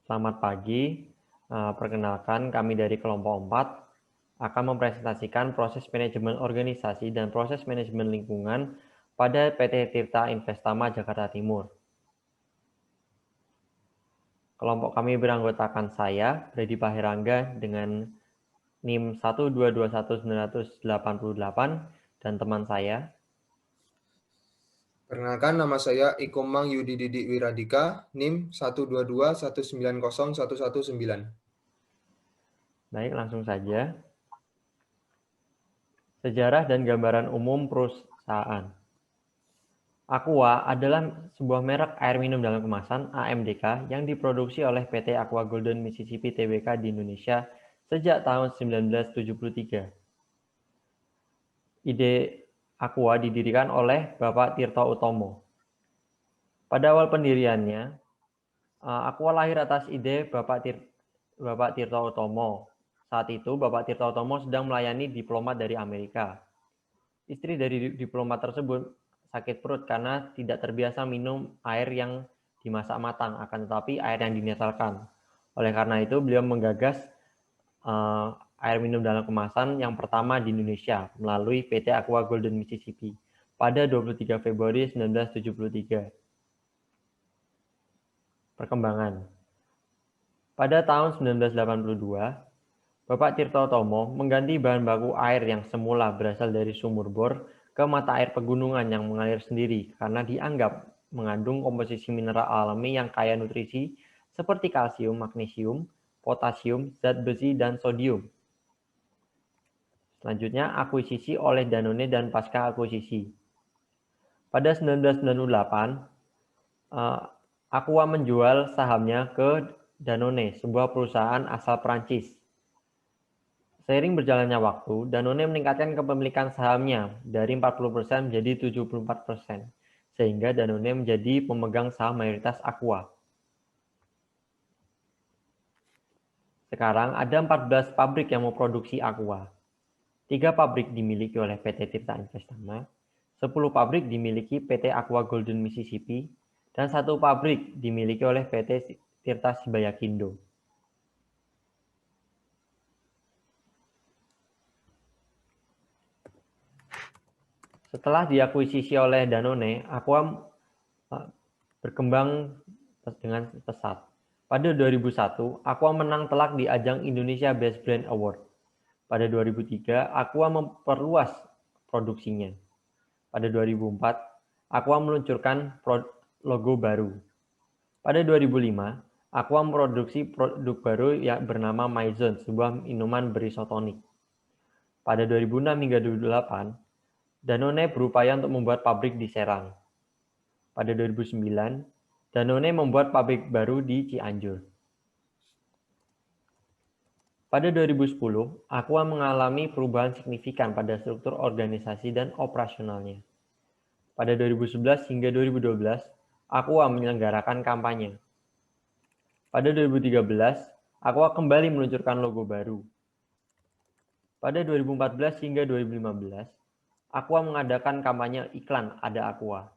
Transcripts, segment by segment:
Selamat pagi. Perkenalkan, kami dari kelompok 4 akan mempresentasikan proses manajemen organisasi dan proses manajemen lingkungan pada PT Tirta Investama Jakarta Timur. Kelompok kami beranggotakan saya, Brady Pahirangga, dengan NIM 1221988 dan teman saya. Perkenalkan, nama saya Ikomang Yudi Didik Wiradika, NIM 122190119. Baik, langsung saja. Sejarah dan gambaran umum perusahaan. Aqua adalah sebuah merek air minum dalam kemasan (AMDK) yang diproduksi oleh PT Aqua Golden Mississippi Tbk di Indonesia sejak tahun 1973. Ide Aqua didirikan oleh Bapak Tirto Utomo. Pada awal pendiriannya, Aqua lahir atas ide Bapak Tirto Utomo. Saat itu, Bapak Tirto Utomo sedang melayani diplomat dari Amerika. Istri dari diplomat tersebut sakit perut karena tidak terbiasa minum air yang dimasak matang, akan tetapi air yang dinetralkan. Oleh karena itu, beliau menggagas air minum dalam kemasan yang pertama di Indonesia melalui PT Aqua Golden Mississippi pada 23 Februari 1973. Perkembangan. Pada tahun 1982, Bapak Tirto Utomo mengganti bahan baku air yang semula berasal dari sumur bor ke mata air pegunungan yang mengalir sendiri karena dianggap mengandung komposisi mineral alami yang kaya nutrisi seperti kalsium, magnesium, potasium, zat besi, dan sodium. Selanjutnya, akuisisi oleh Danone dan pasca akuisisi. Pada 1998, Aqua menjual sahamnya ke Danone, sebuah perusahaan asal Prancis. Seiring berjalannya waktu, Danone meningkatkan kepemilikan sahamnya dari 40% menjadi 74%, sehingga Danone menjadi pemegang saham mayoritas Aqua. Sekarang ada 14 pabrik yang memproduksi Aqua. 3 pabrik dimiliki oleh PT Tirta Investama, 10 pabrik dimiliki PT Aqua Golden Mississippi, dan 1 pabrik dimiliki oleh PT Tirta Sibayakindo. Setelah diakuisisi oleh Danone, Aqua berkembang dengan pesat. Pada 2001, Aqua menang telak di ajang Indonesia Best Brand Award. Pada 2003, Aqua memperluas produksinya. Pada 2004, Aqua meluncurkan logo baru. Pada 2005, Aqua memproduksi produk baru yang bernama Maison, sebuah minuman berisotonik. Pada 2006 hingga 2008, Danone berupaya untuk membuat pabrik di Serang. Pada 2009, Danone membuat pabrik baru di Cianjur. Pada 2010, Aqua mengalami perubahan signifikan pada struktur organisasi dan operasionalnya. Pada 2011 hingga 2012, Aqua menyelenggarakan kampanye. Pada 2013, Aqua kembali meluncurkan logo baru. Pada 2014 hingga 2015, Aqua mengadakan kampanye iklan Ada Aqua.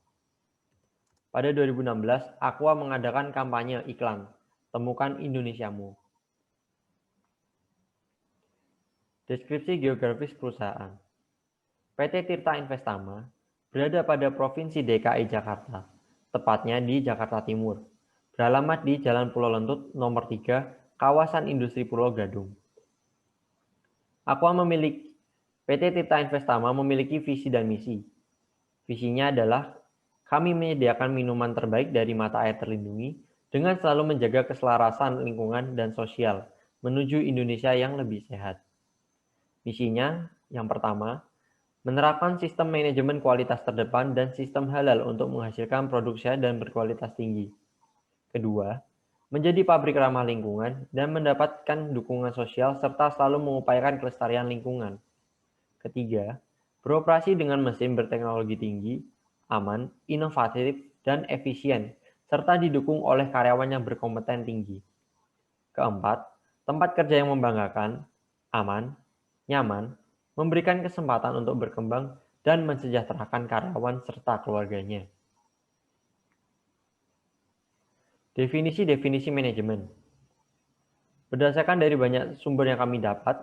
Pada 2016, Aqua mengadakan kampanye iklan Temukan Indonesiamu. Deskripsi geografis perusahaan. PT Tirta Investama berada pada Provinsi DKI Jakarta, tepatnya di Jakarta Timur. Beralamat di Jalan Pulau Lentut nomor 3, kawasan industri Pulau Gadung. PT Tirta Investama memiliki visi dan misi. Visinya adalah kami menyediakan minuman terbaik dari mata air terlindungi dengan selalu menjaga keselarasan lingkungan dan sosial menuju Indonesia yang lebih sehat. Misinya yang pertama, menerapkan sistem manajemen kualitas terdepan dan sistem halal untuk menghasilkan produk sehat dan berkualitas tinggi. Kedua, menjadi pabrik ramah lingkungan dan mendapatkan dukungan sosial serta selalu mengupayakan kelestarian lingkungan. Ketiga, beroperasi dengan mesin berteknologi tinggi, aman, inovatif, dan efisien, serta didukung oleh karyawan yang berkompeten tinggi. Keempat, tempat kerja yang membanggakan, aman, nyaman, memberikan kesempatan untuk berkembang, dan mensejahterakan karyawan serta keluarganya. Definisi-definisi manajemen. Berdasarkan dari banyak sumber yang kami dapat,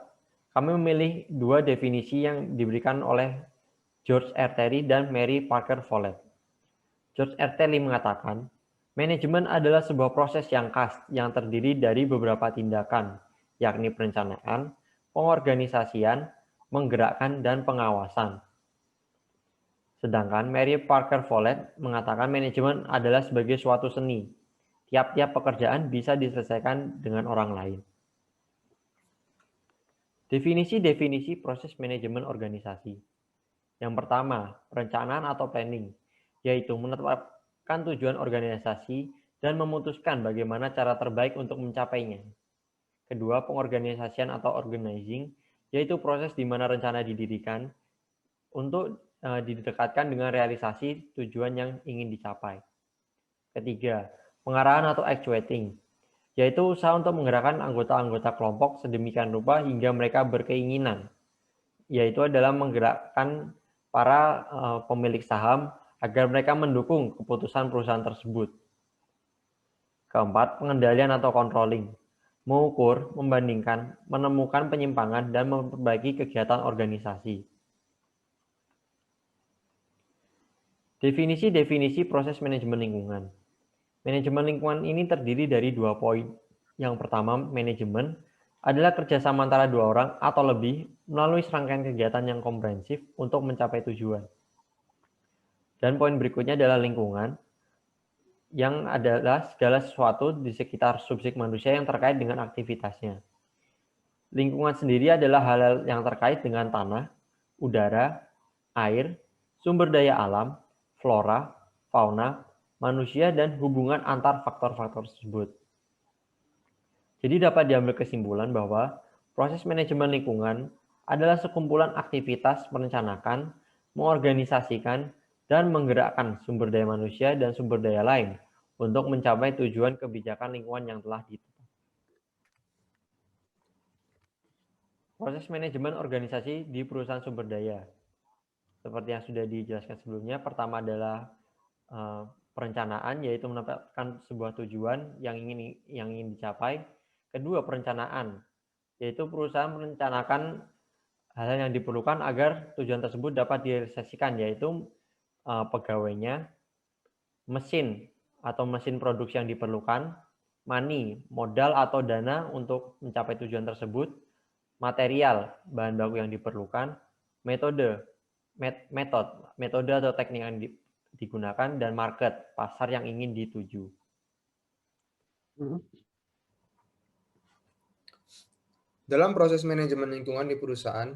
kami memilih dua definisi yang diberikan oleh George R. Terry dan Mary Parker Follett. George R. Terry mengatakan, manajemen adalah sebuah proses yang khas yang terdiri dari beberapa tindakan, yakni perencanaan, pengorganisasian, menggerakkan, dan pengawasan. Sedangkan Mary Parker Follett mengatakan manajemen adalah sebagai suatu seni. Tiap-tiap pekerjaan bisa diselesaikan dengan orang lain. Definisi-definisi proses manajemen organisasi. Yang pertama, perencanaan atau planning, yaitu menetapkan tujuan organisasi dan memutuskan bagaimana cara terbaik untuk mencapainya. Kedua, pengorganisasian atau organizing, yaitu proses di mana rencana didirikan untuk didekatkan dengan realisasi tujuan yang ingin dicapai. Ketiga, pengarahan atau actuating, yaitu usaha untuk menggerakkan anggota-anggota kelompok sedemikian rupa hingga mereka berkeinginan, yaitu adalah menggerakkan para pemilik saham agar mereka mendukung keputusan perusahaan tersebut. Keempat, pengendalian atau controlling, mengukur, membandingkan, menemukan penyimpangan, dan memperbaiki kegiatan organisasi. Definisi-definisi proses manajemen lingkungan. Manajemen lingkungan ini terdiri dari 2 poin. Yang pertama, manajemen adalah kerjasama antara 2 orang atau lebih melalui serangkaian kegiatan yang komprehensif untuk mencapai tujuan. Dan poin berikutnya adalah lingkungan, yang adalah segala sesuatu di sekitar subjek manusia yang terkait dengan aktivitasnya. Lingkungan sendiri adalah hal-hal yang terkait dengan tanah, udara, air, sumber daya alam, flora, fauna, manusia, dan hubungan antar faktor-faktor tersebut. Jadi dapat diambil kesimpulan bahwa proses manajemen lingkungan adalah sekumpulan aktivitas merencanakan, mengorganisasikan, dan menggerakkan sumber daya manusia dan sumber daya lain untuk mencapai tujuan kebijakan lingkungan yang telah ditetapkan. Proses manajemen organisasi di perusahaan sumber daya. Seperti yang sudah dijelaskan sebelumnya, pertama adalah perencanaan, yaitu menetapkan sebuah tujuan yang ingin dicapai. Kedua, perencanaan, yaitu perusahaan merencanakan hal-hal yang diperlukan agar tujuan tersebut dapat direalisasikan, yaitu pegawainya, mesin atau mesin produksi yang diperlukan, money, modal atau dana untuk mencapai tujuan tersebut, material, bahan baku yang diperlukan, metode atau teknik yang digunakan, dan market, pasar yang ingin dituju. Dalam proses manajemen lingkungan di perusahaan,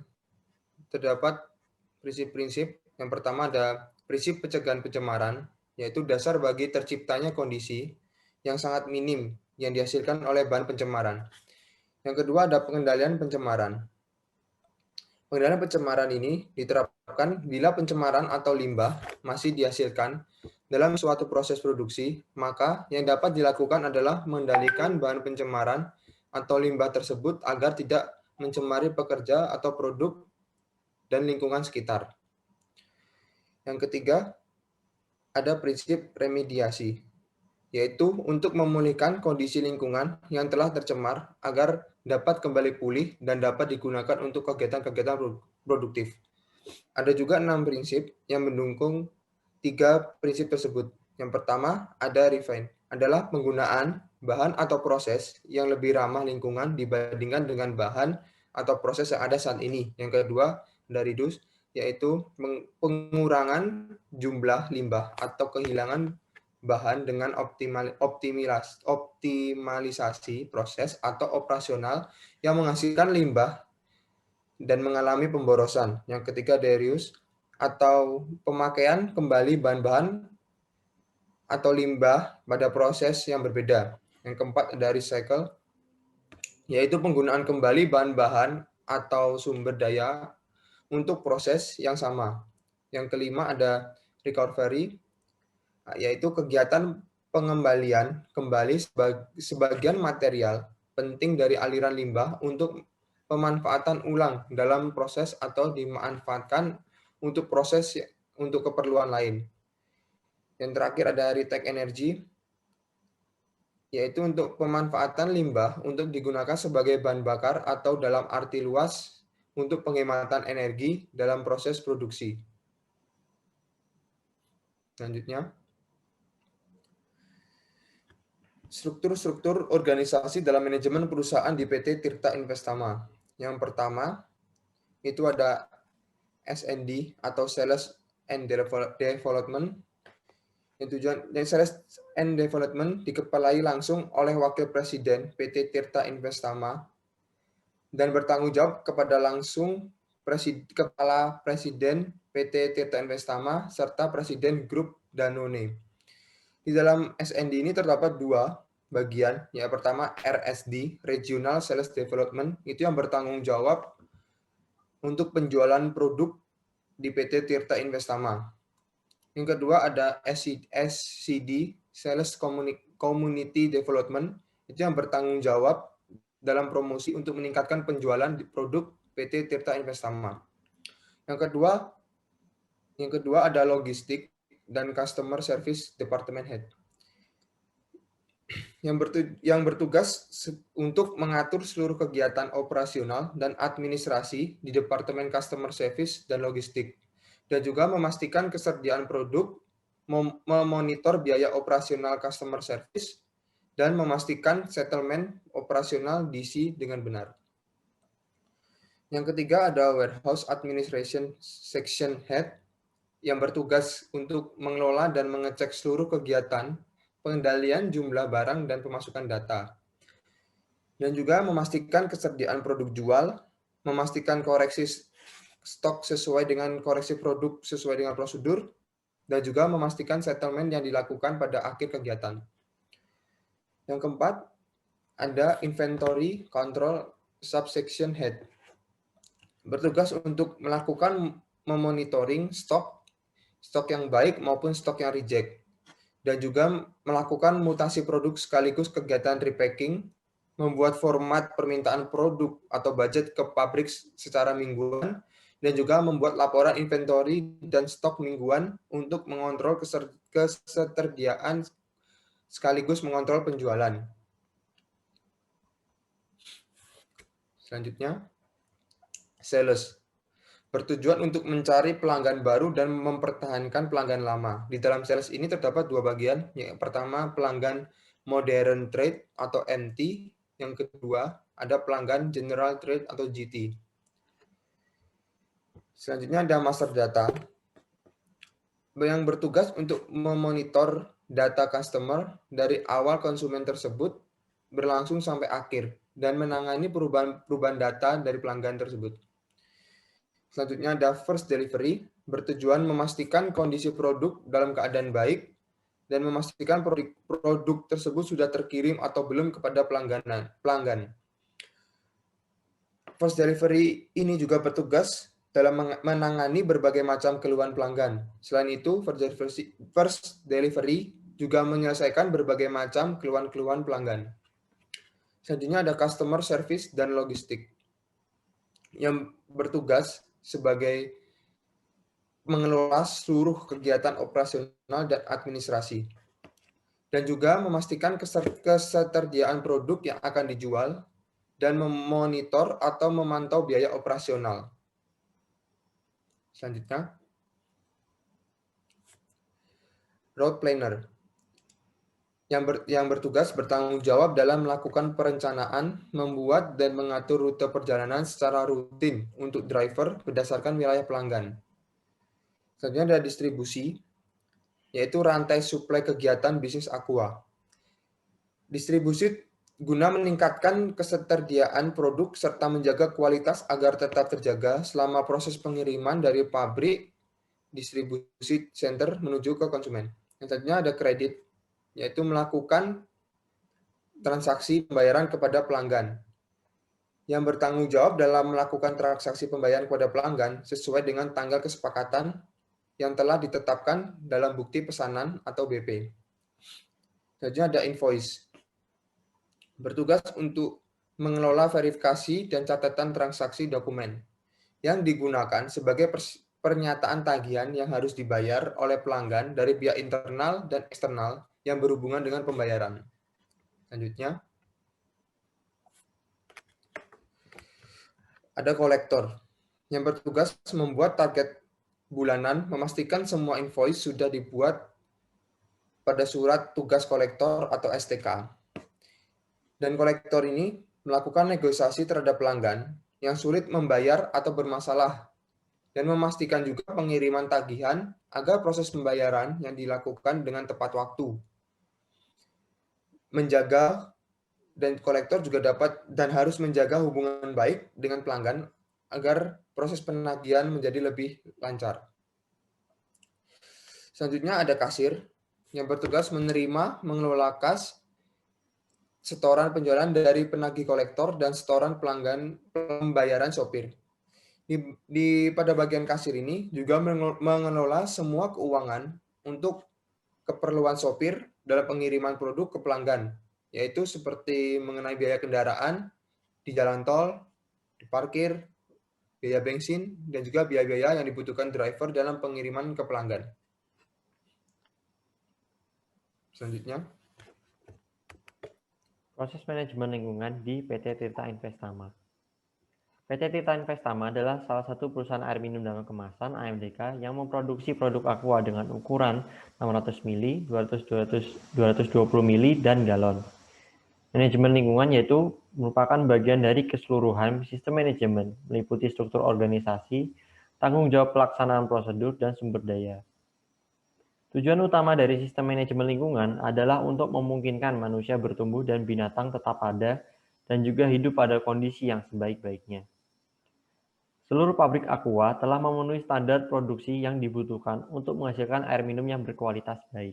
terdapat prinsip-prinsip. Yang pertama ada prinsip pencegahan pencemaran, yaitu dasar bagi terciptanya kondisi yang sangat minim yang dihasilkan oleh bahan pencemaran. Yang kedua ada pengendalian pencemaran. Pengendalian pencemaran ini diterapkan bila pencemaran atau limbah masih dihasilkan dalam suatu proses produksi, maka yang dapat dilakukan adalah mengendalikan bahan pencemaran atau limbah tersebut agar tidak mencemari pekerja atau produk dan lingkungan sekitar. Yang ketiga, ada prinsip remediasi, yaitu untuk memulihkan kondisi lingkungan yang telah tercemar agar dapat kembali pulih dan dapat digunakan untuk kegiatan-kegiatan produktif. Ada juga 6 prinsip yang mendukung 3 prinsip tersebut. Yang pertama, ada refine, adalah penggunaan bahan atau proses yang lebih ramah lingkungan dibandingkan dengan bahan atau proses yang ada saat ini. Yang kedua, ada reduce, yaitu pengurangan jumlah limbah atau kehilangan bahan dengan optimalisasi proses atau operasional yang menghasilkan limbah dan mengalami pemborosan. Yang ketiga, reuse atau pemakaian kembali bahan-bahan atau limbah pada proses yang berbeda. Yang keempat ada recycle, yaitu penggunaan kembali bahan-bahan atau sumber daya untuk proses yang sama. Yang kelima ada recovery, yaitu kegiatan pengembalian kembali sebagian material penting dari aliran limbah untuk pemanfaatan ulang dalam proses atau dimanfaatkan untuk proses untuk keperluan lain. Yang terakhir ada retake energy, yaitu untuk pemanfaatan limbah untuk digunakan sebagai bahan bakar atau dalam arti luas untuk penghematan energi dalam proses produksi. Selanjutnya, struktur-struktur organisasi dalam manajemen perusahaan di PT Tirta Investama. Yang pertama, itu ada S&D atau Sales and Development. Yang tujuan Sales and Development dikepalai langsung oleh Wakil Presiden PT Tirta Investama dan bertanggung jawab kepada langsung Kepala Presiden PT Tirta Investama serta Presiden Grup Danone. Di dalam S&D ini terdapat dua bagian. Yang pertama RSD, Regional Sales Development, itu yang bertanggung jawab untuk penjualan produk di PT Tirta Investama. Yang kedua ada SCD, Sales Community Development, itu yang bertanggung jawab dalam promosi untuk meningkatkan penjualan di produk PT Tirta Investama. Yang kedua ada logistik dan customer service department head yang bertugas untuk mengatur seluruh kegiatan operasional dan administrasi di departemen customer service dan logistik, dan juga memastikan kesediaan produk, memonitor biaya operasional customer service, dan memastikan settlement operasional DC dengan benar. Yang ketiga ada Warehouse Administration Section Head yang bertugas untuk mengelola dan mengecek seluruh kegiatan pengendalian jumlah barang dan pemasukan data. Dan juga memastikan kesediaan produk jual, memastikan koreksi stok sesuai dengan koreksi produk sesuai dengan prosedur, dan juga memastikan settlement yang dilakukan pada akhir kegiatan. Yang keempat, ada Inventory Control Subsection Head. Bertugas untuk melakukan memonitoring stok yang baik maupun stok yang reject, dan juga melakukan mutasi produk sekaligus kegiatan repacking, membuat format permintaan produk atau budget ke pabrik secara mingguan, dan juga membuat laporan inventory dan stok mingguan untuk mengontrol ketersediaan sekaligus mengontrol penjualan. Selanjutnya, sales. Bertujuan untuk mencari pelanggan baru dan mempertahankan pelanggan lama. Di dalam sales ini terdapat dua bagian. Yang pertama, pelanggan modern trade atau MT. Yang kedua, ada pelanggan general trade atau GT. Selanjutnya ada master data yang bertugas untuk memonitor data customer dari awal konsumen tersebut berlangsung sampai akhir dan menangani perubahan data dari pelanggan tersebut. Selanjutnya ada first delivery, bertujuan memastikan kondisi produk dalam keadaan baik dan memastikan produk tersebut sudah terkirim atau belum kepada pelanggan. First delivery ini juga bertugas dalam menangani berbagai macam keluhan pelanggan. Selain itu, first delivery juga menyelesaikan berbagai macam keluhan-keluhan pelanggan. Selanjutnya ada customer service dan logistik yang bertugas sebagai mengelola seluruh kegiatan operasional dan administrasi, dan juga memastikan ketersediaan produk yang akan dijual dan memonitor atau memantau biaya operasional. Selanjutnya, road planner yang bertugas bertanggung jawab dalam melakukan perencanaan, membuat dan mengatur rute perjalanan secara rutin untuk driver berdasarkan wilayah pelanggan. Selanjutnya ada distribusi, yaitu rantai suplai kegiatan bisnis Aqua. Distribusi guna meningkatkan ketersediaan produk serta menjaga kualitas agar tetap terjaga selama proses pengiriman dari pabrik distribusi center menuju ke konsumen. Yang selanjutnya ada kredit, yaitu melakukan transaksi pembayaran kepada pelanggan. Yang bertanggung jawab dalam melakukan transaksi pembayaran kepada pelanggan sesuai dengan tanggal kesepakatan yang telah ditetapkan dalam bukti pesanan atau BP. Selanjutnya ada invoice. Bertugas untuk mengelola verifikasi dan catatan transaksi dokumen yang digunakan sebagai pernyataan tagihan yang harus dibayar oleh pelanggan dari pihak internal dan eksternal yang berhubungan dengan pembayaran. Selanjutnya, ada kolektor yang bertugas membuat target bulanan, memastikan semua invoice sudah dibuat pada surat tugas kolektor atau STK. Dan kolektor ini melakukan negosiasi terhadap pelanggan yang sulit membayar atau bermasalah dan memastikan juga pengiriman tagihan agar proses pembayaran yang dilakukan dengan tepat waktu. Menjaga dan kolektor juga dapat dan harus menjaga hubungan baik dengan pelanggan agar proses penagihan menjadi lebih lancar. Selanjutnya ada kasir yang bertugas menerima, mengelola kas, setoran penjualan dari penagih kolektor dan setoran pelanggan pembayaran sopir. Pada bagian kasir ini juga mengelola semua keuangan untuk keperluan sopir dalam pengiriman produk ke pelanggan, yaitu seperti mengenai biaya kendaraan di jalan tol, di parkir, biaya bensin, dan juga biaya-biaya yang dibutuhkan driver dalam pengiriman ke pelanggan. Selanjutnya, Proses manajemen lingkungan di PT Tirta Investama. PT Tirta Investama adalah salah satu perusahaan air minum dalam kemasan AMDK yang memproduksi produk aqua dengan ukuran 600 ml, 220 ml, dan galon. Manajemen lingkungan yaitu merupakan bagian dari keseluruhan sistem manajemen, meliputi struktur organisasi, tanggung jawab pelaksanaan prosedur, dan sumber daya. Tujuan utama dari sistem manajemen lingkungan adalah untuk memungkinkan manusia bertumbuh dan binatang tetap ada dan juga hidup pada kondisi yang sebaik-baiknya. Seluruh pabrik aqua telah memenuhi standar produksi yang dibutuhkan untuk menghasilkan air minum yang berkualitas baik.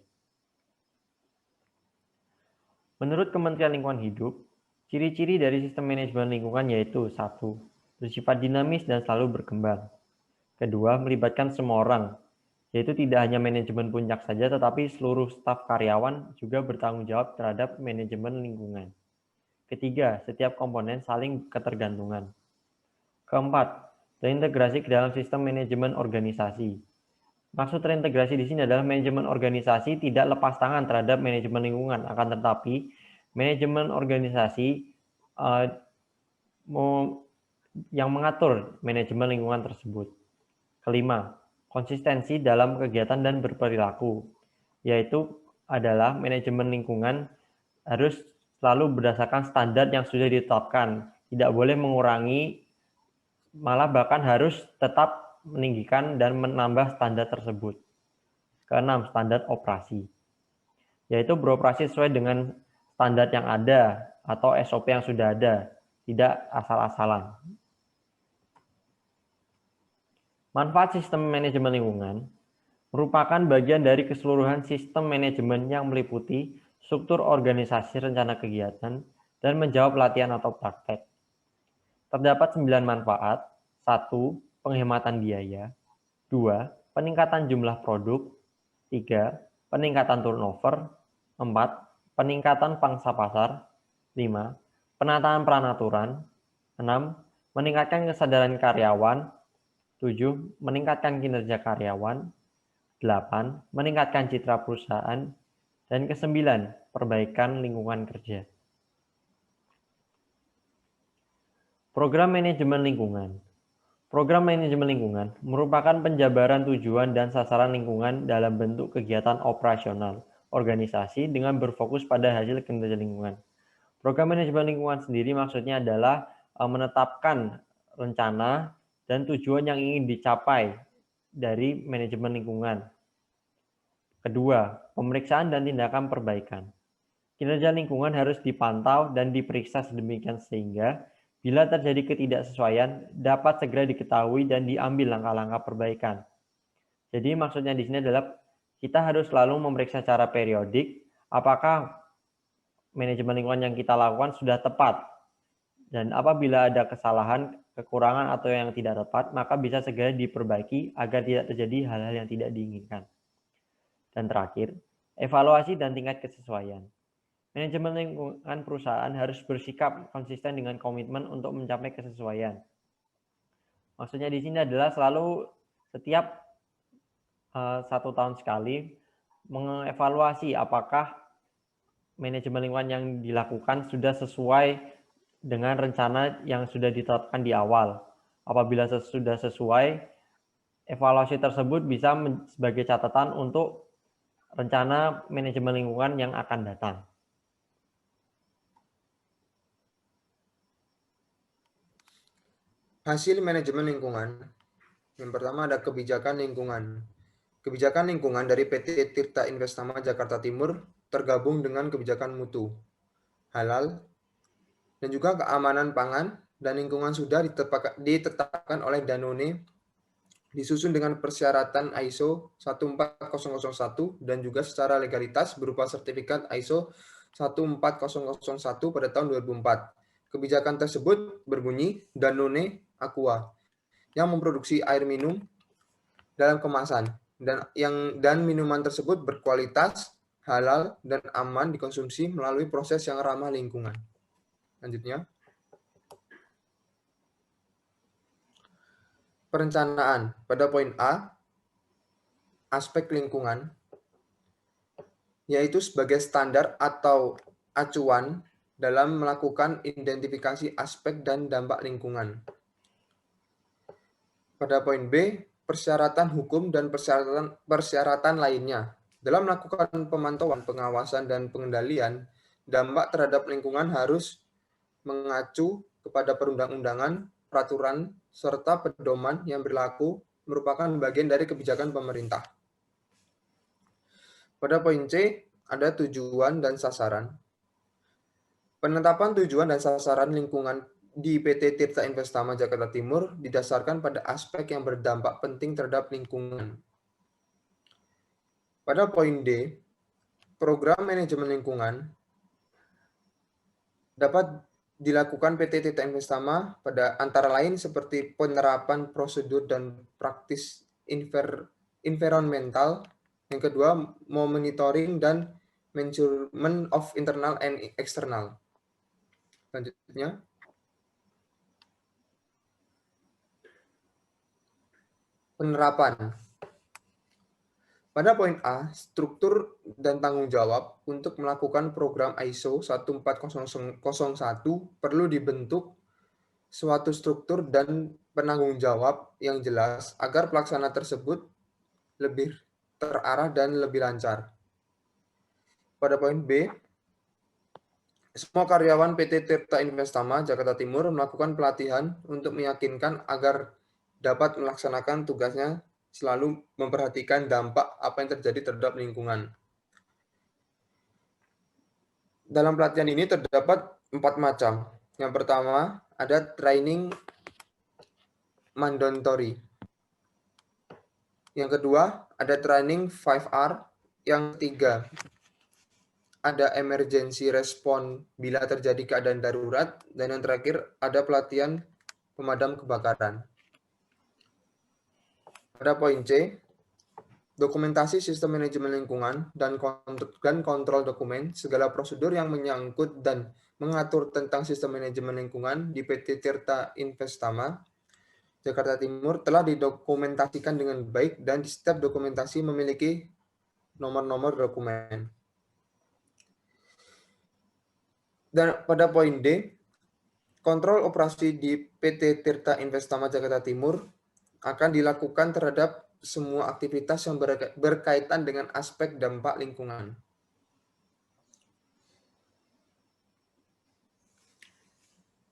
Menurut Kementerian Lingkungan Hidup, ciri-ciri dari sistem manajemen lingkungan yaitu 1. Bersifat dinamis dan selalu berkembang. 2. Melibatkan semua orang, yaitu tidak hanya manajemen puncak saja, tetapi seluruh staf karyawan juga bertanggung jawab terhadap manajemen lingkungan. 3. Setiap komponen saling ketergantungan. 4. Terintegrasi ke dalam sistem manajemen organisasi. Maksud terintegrasi di sini adalah manajemen organisasi tidak lepas tangan terhadap manajemen lingkungan, akan tetapi manajemen organisasi yang mengatur manajemen lingkungan tersebut. 5. Konsistensi dalam kegiatan dan berperilaku, yaitu adalah manajemen lingkungan harus selalu berdasarkan standar yang sudah ditetapkan, tidak boleh mengurangi, malah bahkan harus tetap meninggikan dan menambah standar tersebut. 6. Standar operasi, yaitu beroperasi sesuai dengan standar yang ada atau SOP yang sudah ada, tidak asal-asalan. Manfaat sistem manajemen lingkungan merupakan bagian dari keseluruhan sistem manajemen yang meliputi struktur organisasi, rencana kegiatan, dan menjawab latihan atau praktek. Terdapat 9 manfaat. 1. Penghematan biaya. 2. Peningkatan jumlah produk. 3. Peningkatan turnover. 4. Peningkatan pangsa pasar. 5. Penataan peraturan. 6. Meningkatkan kesadaran karyawan. 7. Meningkatkan kinerja karyawan. 8. Meningkatkan citra perusahaan. Dan ke-9, perbaikan lingkungan kerja. Program manajemen lingkungan. Program manajemen lingkungan merupakan penjabaran tujuan dan sasaran lingkungan dalam bentuk kegiatan operasional organisasi dengan berfokus pada hasil kinerja lingkungan. Program manajemen lingkungan sendiri maksudnya adalah menetapkan rencana dan tujuan yang ingin dicapai dari manajemen lingkungan. Kedua, pemeriksaan dan tindakan perbaikan. Kinerja lingkungan harus dipantau dan diperiksa sedemikian sehingga bila terjadi ketidaksesuaian dapat segera diketahui dan diambil langkah-langkah perbaikan. Jadi maksudnya di sini adalah kita harus selalu memeriksa secara periodik apakah manajemen lingkungan yang kita lakukan sudah tepat. Dan apabila ada kesalahan, kekurangan atau yang tidak tepat, maka bisa segera diperbaiki agar tidak terjadi hal-hal yang tidak diinginkan. Dan terakhir, evaluasi dan tingkat kesesuaian. Manajemen lingkungan perusahaan harus bersikap konsisten dengan komitmen untuk mencapai kesesuaian. Maksudnya di sini adalah selalu setiap 1 tahun sekali mengevaluasi apakah manajemen lingkungan yang dilakukan sudah sesuai dengan rencana yang sudah ditetapkan di awal. Apabila sudah sesuai, evaluasi tersebut bisa sebagai catatan untuk rencana manajemen lingkungan yang akan datang. Hasil manajemen lingkungan. Yang pertama ada kebijakan lingkungan. Kebijakan lingkungan dari PT Tirta Investama Jakarta Timur tergabung dengan kebijakan mutu, halal, dan juga keamanan pangan dan lingkungan sudah ditetapkan oleh Danone, disusun dengan persyaratan ISO 14001 dan juga secara legalitas berupa sertifikat ISO 14001 pada tahun 2004. Kebijakan tersebut berbunyi Danone Aqua yang memproduksi air minum dalam kemasan dan minuman tersebut berkualitas, halal, dan aman dikonsumsi melalui proses yang ramah lingkungan. Lanjutnya, perencanaan. Pada poin A, aspek lingkungan, yaitu sebagai standar atau acuan dalam melakukan identifikasi aspek dan dampak lingkungan. Pada poin B, persyaratan hukum dan persyaratan lainnya. Dalam melakukan pemantauan, pengawasan, dan pengendalian, dampak terhadap lingkungan harus mengacu kepada perundang-undangan, peraturan, serta pedoman yang berlaku merupakan bagian dari kebijakan pemerintah. Pada poin C, ada tujuan dan sasaran. Penetapan tujuan dan sasaran lingkungan di PT Tirta Investama Jakarta Timur didasarkan pada aspek yang berdampak penting terhadap lingkungan. Pada poin D, program manajemen lingkungan dapat dilakukan PT Tirta Investama pada antara lain seperti penerapan prosedur dan praktis environmental. Yang kedua, monitoring dan measurement of internal and external. Selanjutnya, penerapan. Pada poin A, struktur dan tanggung jawab untuk melakukan program ISO 14001 perlu dibentuk suatu struktur dan penanggung jawab yang jelas agar pelaksana tersebut lebih terarah dan lebih lancar. Pada poin B, semua karyawan PT Tirta Investama Jakarta Timur melakukan pelatihan untuk meyakinkan agar dapat melaksanakan tugasnya selalu memperhatikan dampak apa yang terjadi terhadap lingkungan. Dalam pelatihan ini terdapat 4 macam. Yang pertama, ada training mandatory. Yang kedua, ada training 5R. Yang ketiga, ada emergency response bila terjadi keadaan darurat. Dan yang terakhir, ada pelatihan pemadam kebakaran. Pada poin C, dokumentasi sistem manajemen lingkungan dan kontrol dokumen, segala prosedur yang menyangkut dan mengatur tentang sistem manajemen lingkungan di PT Tirta Investama Jakarta Timur telah didokumentasikan dengan baik dan di setiap dokumentasi memiliki nomor-nomor dokumen. Dan pada poin D, kontrol operasi di PT Tirta Investama Jakarta Timur akan dilakukan terhadap semua aktivitas yang berkaitan dengan aspek dampak lingkungan.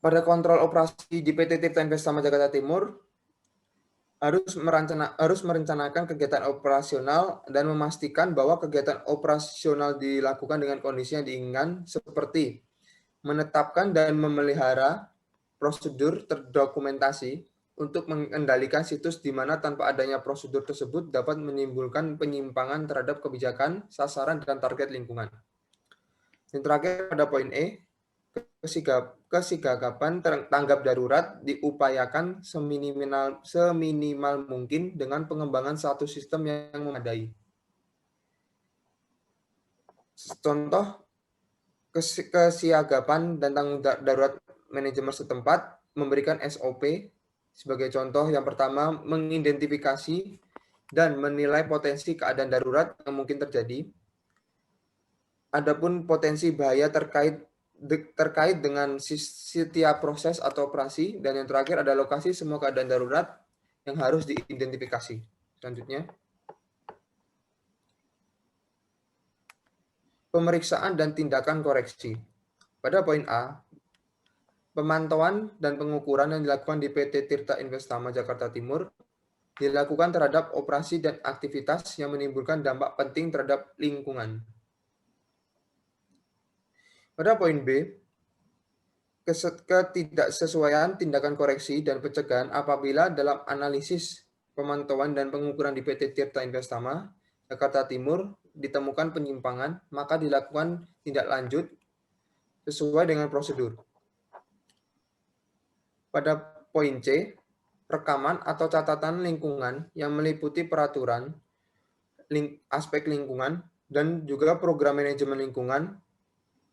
Pada kontrol operasi di PT Tirta Investama Jakarta Timur harus merencanakan kegiatan operasional dan memastikan bahwa kegiatan operasional dilakukan dengan kondisi yang diinginkan seperti menetapkan dan memelihara prosedur terdokumentasi untuk mengendalikan situs di mana tanpa adanya prosedur tersebut dapat menimbulkan penyimpangan terhadap kebijakan, sasaran, dan target lingkungan. Yang terakhir pada poin E, kesigagapan tanggap darurat diupayakan seminimal mungkin dengan pengembangan satu sistem yang memadai. Contoh kesiagapan dan tanggung darurat manajemen setempat memberikan SOP. Sebagai contoh, yang pertama, mengidentifikasi dan menilai potensi keadaan darurat yang mungkin terjadi. adapun potensi bahaya terkait dengan setiap proses atau operasi, dan yang terakhir ada lokasi semua keadaan darurat yang harus diidentifikasi. Selanjutnya, pemeriksaan dan tindakan koreksi. Pada poin A, pemantauan dan pengukuran yang dilakukan di PT Tirta Investama Jakarta Timur dilakukan terhadap operasi dan aktivitas yang menimbulkan dampak penting terhadap lingkungan. Pada poin B, ketidaksesuaian tindakan koreksi dan pencegahan apabila dalam analisis pemantauan dan pengukuran di PT Tirta Investama Jakarta Timur ditemukan penyimpangan, maka dilakukan tindak lanjut sesuai dengan prosedur. Pada poin C, rekaman atau catatan lingkungan yang meliputi peraturan, aspek lingkungan, dan juga program manajemen lingkungan,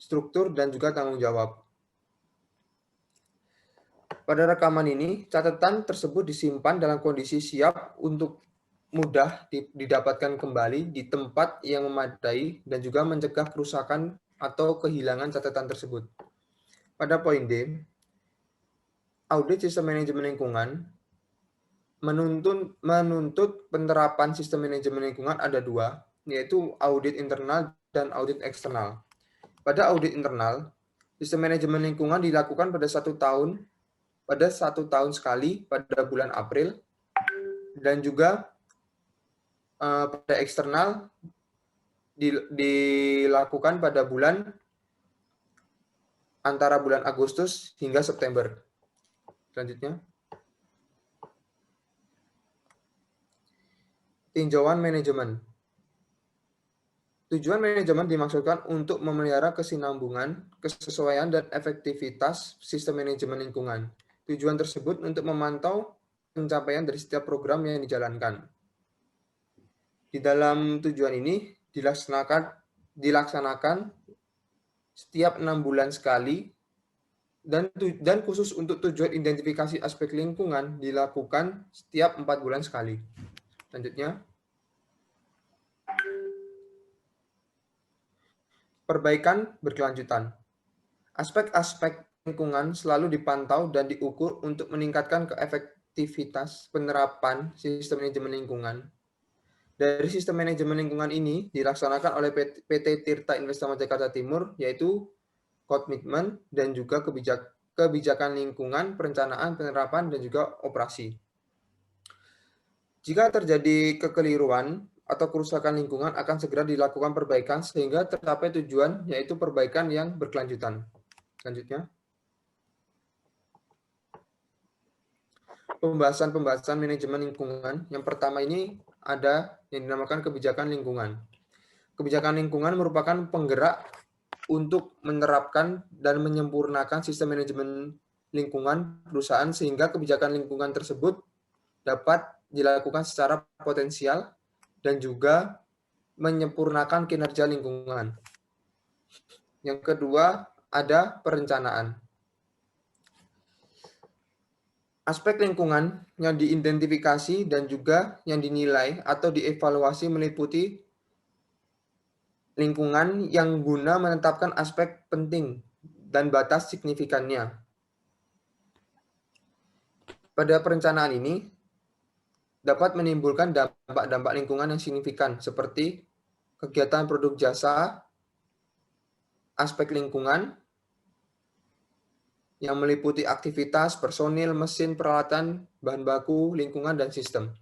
struktur, dan juga tanggung jawab. Pada rekaman ini, catatan tersebut disimpan dalam kondisi siap untuk mudah didapatkan kembali di tempat yang memadai dan juga mencegah kerusakan atau kehilangan catatan tersebut. Pada poin D, audit sistem manajemen lingkungan menuntut penerapan sistem manajemen lingkungan ada dua, yaitu audit internal dan audit eksternal. Pada audit internal, sistem manajemen lingkungan dilakukan pada satu tahun sekali pada bulan April, dan juga pada eksternal dilakukan pada antara bulan Agustus hingga September. Selanjutnya, tinjauan manajemen. Tujuan manajemen dimaksudkan untuk memelihara kesinambungan, kesesuaian, dan efektivitas sistem manajemen lingkungan. Tujuan tersebut untuk memantau pencapaian dari setiap program yang dijalankan. Di dalam tujuan ini dilaksanakan setiap 6 bulan sekali, dan khusus untuk tujuan identifikasi aspek lingkungan dilakukan setiap 4 bulan sekali. Selanjutnya, perbaikan berkelanjutan. Aspek-aspek lingkungan selalu dipantau dan diukur untuk meningkatkan keefektivitas penerapan sistem manajemen lingkungan. Dari sistem manajemen lingkungan ini dilaksanakan oleh PT Tirta Investama Jakarta Timur, yaitu komitmen dan juga kebijakan lingkungan, perencanaan, penerapan, dan juga operasi. Jika terjadi kekeliruan atau kerusakan lingkungan, akan segera dilakukan perbaikan sehingga tercapai tujuan, yaitu perbaikan yang berkelanjutan. Selanjutnya, pembahasan manajemen lingkungan. Yang pertama ini ada yang dinamakan kebijakan lingkungan. Kebijakan lingkungan merupakan penggerak untuk menerapkan dan menyempurnakan sistem manajemen lingkungan perusahaan sehingga kebijakan lingkungan tersebut dapat dilakukan secara potensial dan juga menyempurnakan kinerja lingkungan. Yang kedua, ada perencanaan. Aspek lingkungan yang diidentifikasi dan juga yang dinilai atau dievaluasi meliputi lingkungan yang guna menetapkan aspek penting dan batas signifikannya. Pada perencanaan ini dapat menimbulkan dampak-dampak lingkungan yang signifikan seperti kegiatan produk jasa, aspek lingkungan yang meliputi aktivitas, personil, mesin, peralatan, bahan baku, lingkungan, dan sistem.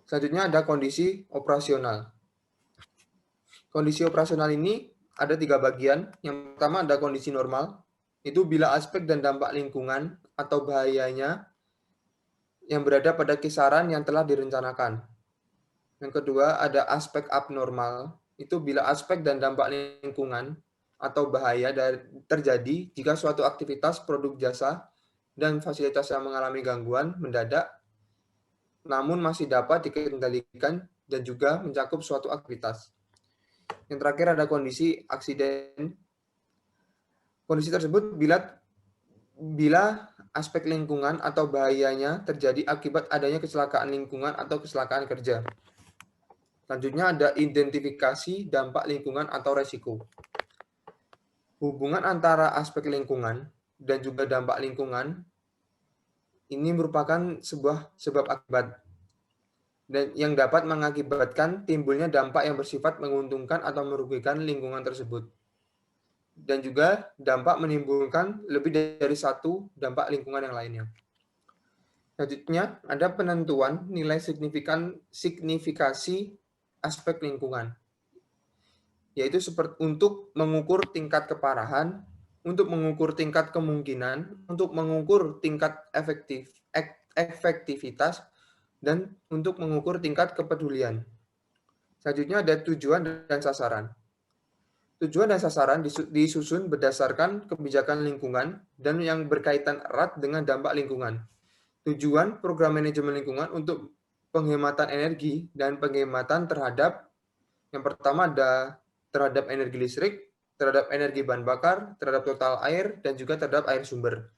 Selanjutnya ada kondisi operasional. Kondisi operasional ini ada 3 bagian. Yang pertama ada kondisi normal, itu bila aspek dan dampak lingkungan atau bahayanya yang berada pada kisaran yang telah direncanakan. Yang kedua ada aspek abnormal, itu bila aspek dan dampak lingkungan atau bahaya terjadi jika suatu aktivitas, produk, jasa, dan fasilitas yang mengalami gangguan mendadak, namun masih dapat dikendalikan dan juga mencakup suatu aktivitas. Yang terakhir ada kondisi aksiden. Kondisi tersebut bila aspek lingkungan atau bahayanya terjadi akibat adanya kecelakaan lingkungan atau kecelakaan kerja. Selanjutnya ada identifikasi dampak lingkungan atau resiko. Hubungan antara aspek lingkungan dan juga dampak lingkungan ini merupakan sebuah sebab akibat dan yang dapat mengakibatkan timbulnya dampak yang bersifat menguntungkan atau merugikan lingkungan tersebut. Dan juga dampak menimbulkan lebih dari satu dampak lingkungan yang lainnya. Selanjutnya, ada penentuan nilai signifikasi aspek lingkungan, yaitu seperti untuk mengukur tingkat keparahan, untuk mengukur tingkat kemungkinan, untuk mengukur tingkat efektivitas, dan untuk mengukur tingkat kepedulian. Selanjutnya ada tujuan dan sasaran. Tujuan dan sasaran disusun berdasarkan kebijakan lingkungan dan yang berkaitan erat dengan dampak lingkungan. Tujuan program manajemen lingkungan untuk penghematan energi dan penghematan terhadap yang pertama ada terhadap energi listrik, terhadap energi bahan bakar, terhadap total air, dan juga terhadap air sumber.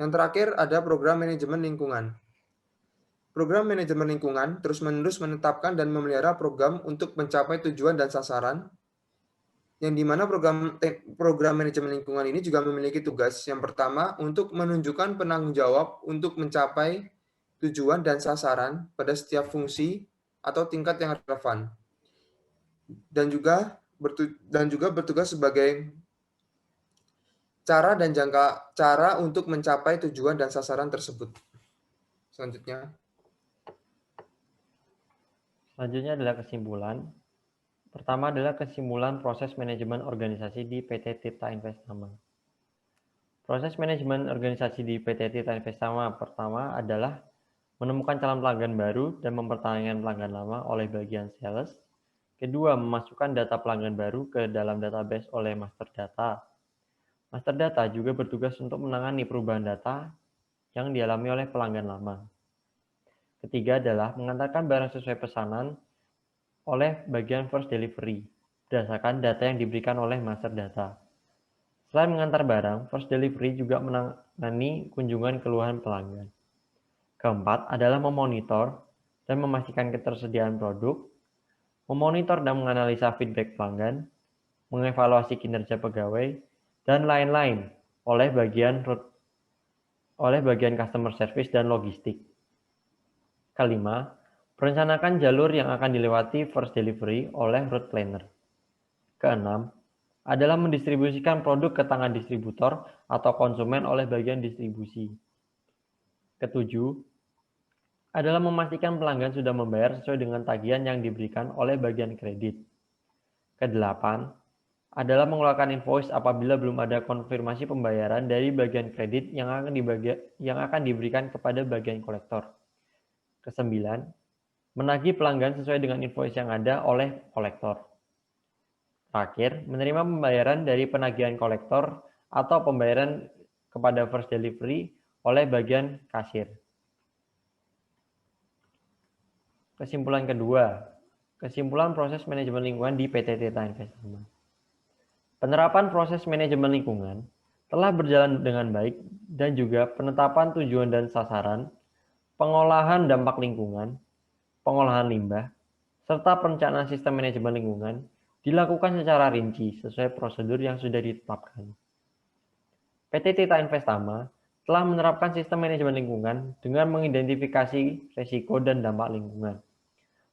Yang terakhir ada program manajemen lingkungan. Program manajemen lingkungan terus-menerus menetapkan dan memelihara program untuk mencapai tujuan dan sasaran, yang dimana program manajemen lingkungan ini juga memiliki tugas. Yang pertama, untuk menunjukkan penanggung jawab untuk mencapai tujuan dan sasaran pada setiap fungsi atau tingkat yang relevan. Dan juga bertugas sebagai cara untuk mencapai tujuan dan sasaran tersebut. Selanjutnya adalah kesimpulan. Pertama adalah kesimpulan proses manajemen organisasi di PT Tirta Investama. Proses manajemen organisasi di PT Tirta Investama pertama adalah menemukan calon pelanggan baru dan mempertahankan pelanggan lama oleh bagian sales. Kedua, memasukkan data pelanggan baru ke dalam database oleh master data. Master data juga bertugas untuk menangani perubahan data yang dialami oleh pelanggan lama. Ketiga adalah mengantarkan barang sesuai pesanan oleh bagian first delivery berdasarkan data yang diberikan oleh master data. Selain mengantar barang, first delivery juga menangani kunjungan keluhan pelanggan. Keempat adalah memonitor dan memastikan ketersediaan produk, memonitor dan menganalisa feedback pelanggan, mengevaluasi kinerja pegawai, dan lain-lain oleh bagian customer service dan logistik. Kelima, merencanakan jalur yang akan dilewati first delivery oleh route planner. Keenam, adalah mendistribusikan produk ke tangan distributor atau konsumen oleh bagian distribusi. Ketujuh, adalah memastikan pelanggan sudah membayar sesuai dengan tagihan yang diberikan oleh bagian kredit. Kedelapan, adalah mengeluarkan invoice apabila belum ada konfirmasi pembayaran dari bagian kredit yang akan diberikan kepada bagian kolektor. Kesembilan, menagih pelanggan sesuai dengan invoice yang ada oleh kolektor. Terakhir, menerima pembayaran dari penagihan kolektor atau pembayaran kepada first delivery oleh bagian kasir. Kesimpulan kedua, kesimpulan proses manajemen lingkungan di PT Tirta Investama. Penerapan proses manajemen lingkungan telah berjalan dengan baik dan juga penetapan tujuan dan sasaran, pengolahan dampak lingkungan, pengolahan limbah, serta perencanaan sistem manajemen lingkungan dilakukan secara rinci sesuai prosedur yang sudah ditetapkan. PT Tirta Investama telah menerapkan sistem manajemen lingkungan dengan mengidentifikasi risiko dan dampak lingkungan,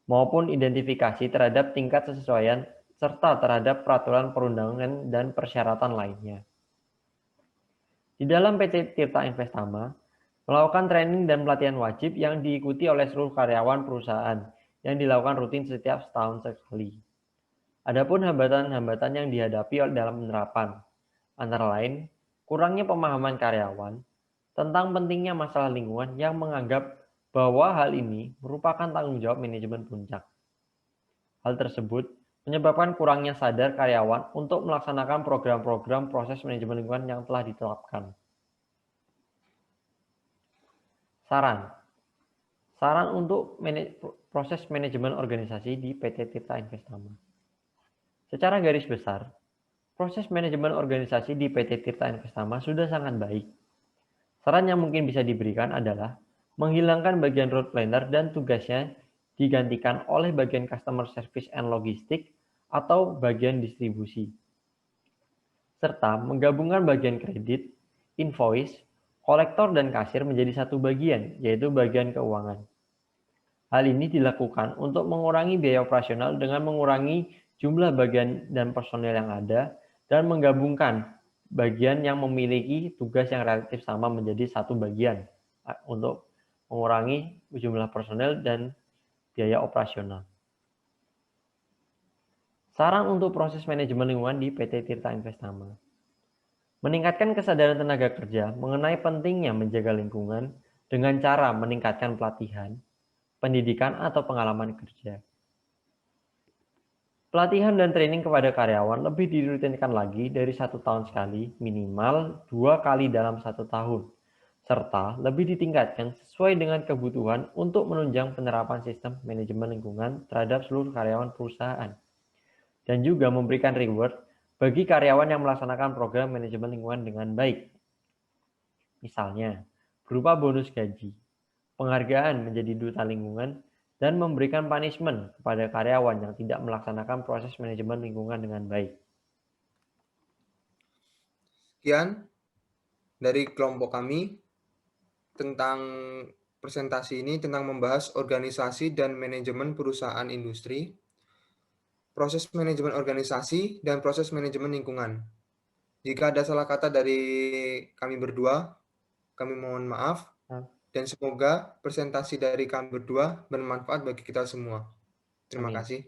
maupun identifikasi terhadap tingkat kesesuaian serta terhadap peraturan perundangan dan persyaratan lainnya. Di dalam PT Tirta Investama, melakukan training dan pelatihan wajib yang diikuti oleh seluruh karyawan perusahaan yang dilakukan rutin setiap setahun sekali. Adapun hambatan-hambatan yang dihadapi dalam penerapan, antara lain, kurangnya pemahaman karyawan tentang pentingnya masalah lingkungan yang menganggap bahwa hal ini merupakan tanggung jawab manajemen puncak. Hal tersebut menyebabkan kurangnya sadar karyawan untuk melaksanakan program-program proses manajemen lingkungan yang telah ditetapkan. Saran untuk proses manajemen organisasi di PT Tirta Investama. Secara garis besar, proses manajemen organisasi di PT Tirta Investama sudah sangat baik. Saran yang mungkin bisa diberikan adalah menghilangkan bagian road planner dan tugasnya digantikan oleh bagian customer service and logistik atau bagian distribusi, serta menggabungkan bagian kredit, invoice, kolektor, dan kasir menjadi satu bagian, yaitu bagian keuangan. Hal ini dilakukan untuk mengurangi biaya operasional dengan mengurangi jumlah bagian dan personel yang ada dan menggabungkan bagian yang memiliki tugas yang relatif sama menjadi satu bagian untuk mengurangi jumlah personel dan biaya operasional. Saran untuk proses manajemen lingkungan di PT Tirta Investama. Meningkatkan kesadaran tenaga kerja mengenai pentingnya menjaga lingkungan dengan cara meningkatkan pelatihan, pendidikan, atau pengalaman kerja. Pelatihan dan training kepada karyawan lebih dirutinkan lagi dari 1 tahun sekali, minimal 2 kali dalam 1 tahun, serta lebih ditingkatkan sesuai dengan kebutuhan untuk menunjang penerapan sistem manajemen lingkungan terhadap seluruh karyawan perusahaan, dan juga memberikan reward bagi karyawan yang melaksanakan program manajemen lingkungan dengan baik. Misalnya, berupa bonus gaji, penghargaan menjadi duta lingkungan, dan memberikan punishment kepada karyawan yang tidak melaksanakan proses manajemen lingkungan dengan baik. Sekian dari kelompok kami tentang presentasi ini tentang membahas organisasi dan manajemen perusahaan industri, proses manajemen organisasi, dan proses manajemen lingkungan. Jika ada salah kata dari kami berdua, kami mohon maaf, dan semoga presentasi dari kami berdua bermanfaat bagi kita semua. Terima Amin. kasih.